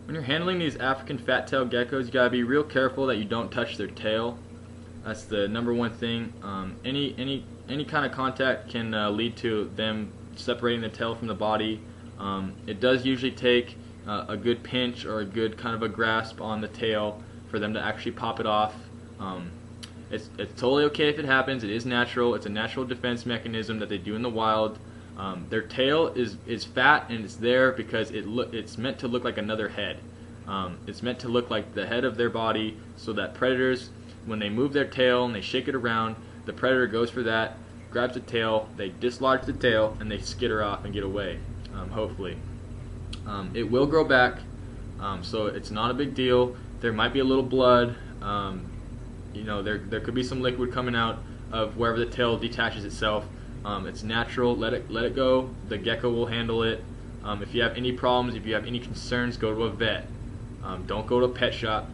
When you're handling these African fat-tailed geckos, you gotta be real careful that you don't touch their tail. That's the number one thing. Any kind of contact can lead to them separating the tail from the body. It does usually take a good pinch or a good kind of a grasp on the tail for them to actually pop it off. It's totally okay if it happens. It is natural. It's a natural defense mechanism that they do in the wild. Their tail is fat, and it's there because it's meant to look like another head. It's meant to look like the head of their body, so that predators, when they move their tail and they shake it around, the predator goes for that, grabs the tail, they dislodge the tail, and they skitter off and get away, hopefully. It will grow back, so it's not a big deal. There might be a little blood. There could be some liquid coming out of wherever the tail detaches itself. It's natural. Let it go. The gecko will handle it. If you have any problems, if you have any concerns, go to a vet. Don't go to a pet shop.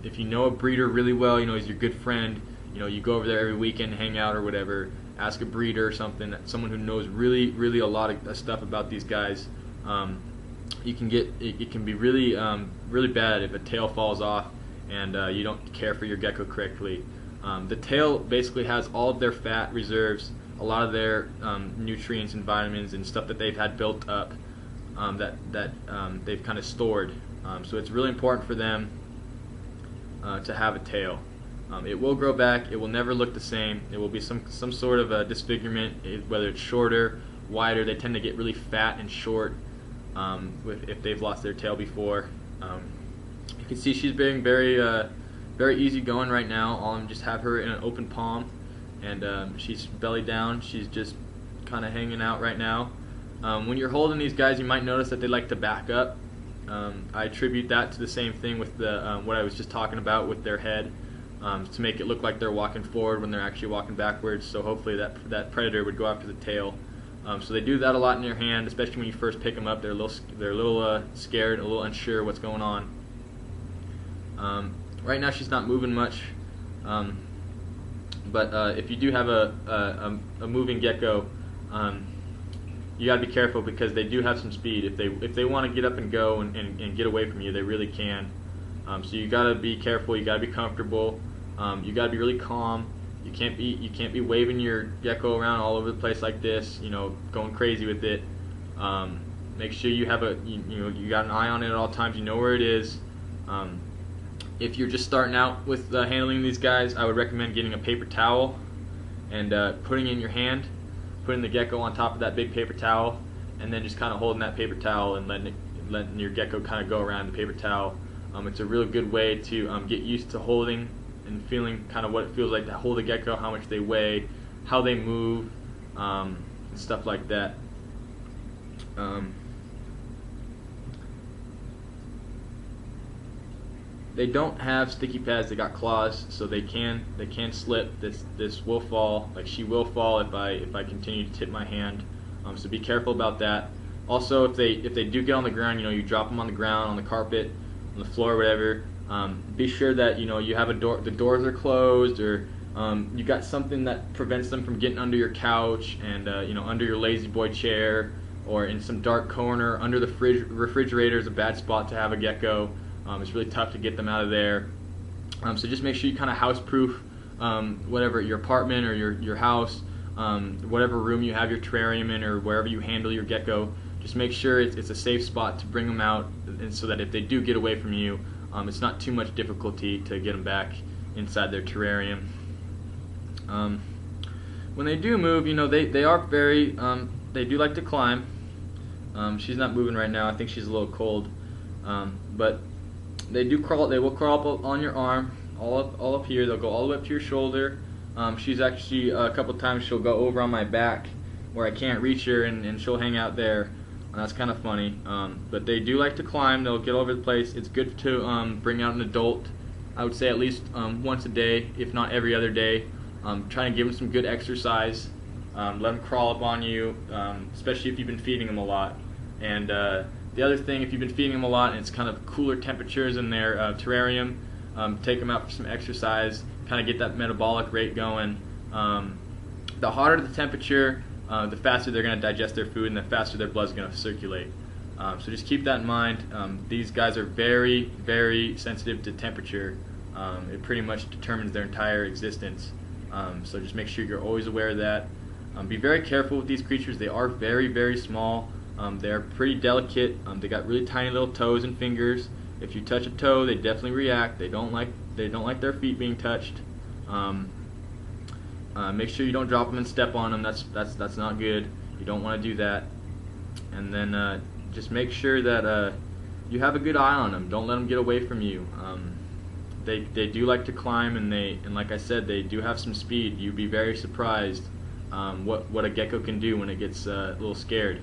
If you know a breeder really well, he's your good friend. You go over there every weekend, hang out or whatever. Ask a breeder or something, someone who knows really, really a lot of stuff about these guys. It can be really, really bad if a tail falls off and you don't care for your gecko correctly. The tail basically has all of their fat reserves, a lot of their nutrients and vitamins and stuff that they've had built up that they've kind of stored. So it's really important for them to have a tail. It will grow back. It will never look the same. It will be some sort of a disfigurement, whether it's shorter, wider. They tend to get really fat and short if they've lost their tail before. You can see she's being very easy going right now. I'll just have her in an open palm, and she's belly down. She's just kind of hanging out right now. When you're holding these guys, you might notice that they like to back up. I attribute that to the same thing with the what I was just talking about with their head, to make it look like they're walking forward when they're actually walking backwards. So hopefully that predator would go after the tail. So they do that a lot in your hand, especially when you first pick them up. They're a little scared, a little unsure what's going on. Right now she's not moving much, but if you do have a moving gecko, you gotta be careful because they do have some speed. If they want to get up and go and get away from you, they really can. So you gotta be careful. You gotta be comfortable. You gotta be really calm. You can't be waving your gecko around all over the place like this. Going crazy with it. Make sure you have you got an eye on it at all times. You know where it is. If you're just starting out with handling these guys, I would recommend getting a paper towel and putting it in your hand, putting the gecko on top of that big paper towel, and then just kind of holding that paper towel and letting your gecko kind of go around the paper towel. It's a really good way to get used to holding and feeling kind of what it feels like to hold a gecko, how much they weigh, how they move, and stuff like that. They don't have sticky pads. They got claws, so they can slip. This will fall. Like, she will fall if I continue to tip my hand. So be careful about that. Also, if they do get on the ground, you drop them on the ground, on the carpet, on the floor, whatever. Be sure that you have the doors are closed, or you got something that prevents them from getting under your couch and under your lazy boy chair, or in some dark corner under the refrigerator is a bad spot to have a gecko. It's really tough to get them out of there. So just make sure you kind of house-proof whatever, your apartment or your house, whatever room you have your terrarium in, or wherever you handle your gecko. Just make sure it's a safe spot to bring them out, and so that if they do get away from you, it's not too much difficulty to get them back inside their terrarium. When they do move, they are very, they do like to climb. She's not moving right now. I think she's a little cold, but they do crawl. They will crawl up on your arm, all up here. They'll go all the way up to your shoulder. She's actually a couple times she'll go over on my back where I can't reach her, and she'll hang out there. That's kind of funny. But they do like to climb. They'll get all over the place. It's good to bring out an adult. I would say at least once a day, if not every other day. Trying to give them some good exercise. Let them crawl up on you, especially if you've been feeding them a lot. And the other thing, if you've been feeding them a lot and it's kind of cooler temperatures in their terrarium, take them out for some exercise, kind of get that metabolic rate going. The hotter the temperature, the faster they're going to digest their food, and the faster their blood's going to circulate. So just keep that in mind. These guys are very, very sensitive to temperature. It pretty much determines their entire existence. So just make sure you're always aware of that. Be very careful with these creatures. They are very, very small. They're pretty delicate. They got really tiny little toes and fingers. If you touch a toe, they definitely react. They don't like their feet being touched. Make sure you don't drop them and step on them. That's not good. You don't want to do that. And then just make sure that you have a good eye on them. Don't let them get away from you. They do like to climb, and like I said, they do have some speed. You'd be very surprised what a gecko can do when it gets a little scared.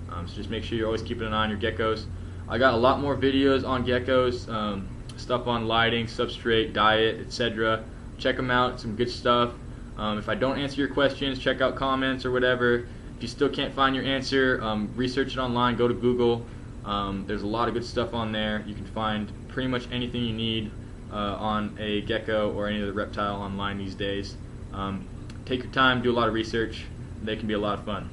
So just make sure you're always keeping an eye on your geckos. I got a lot more videos on geckos, stuff on lighting, substrate, diet, etc. Check them out. Some good stuff. If I don't answer your questions, check out comments or whatever. If you still can't find your answer, research it online. Go to Google. There's a lot of good stuff on there. You can find pretty much anything you need on a gecko or any other reptile online these days. Take your time, do a lot of research. They can be a lot of fun.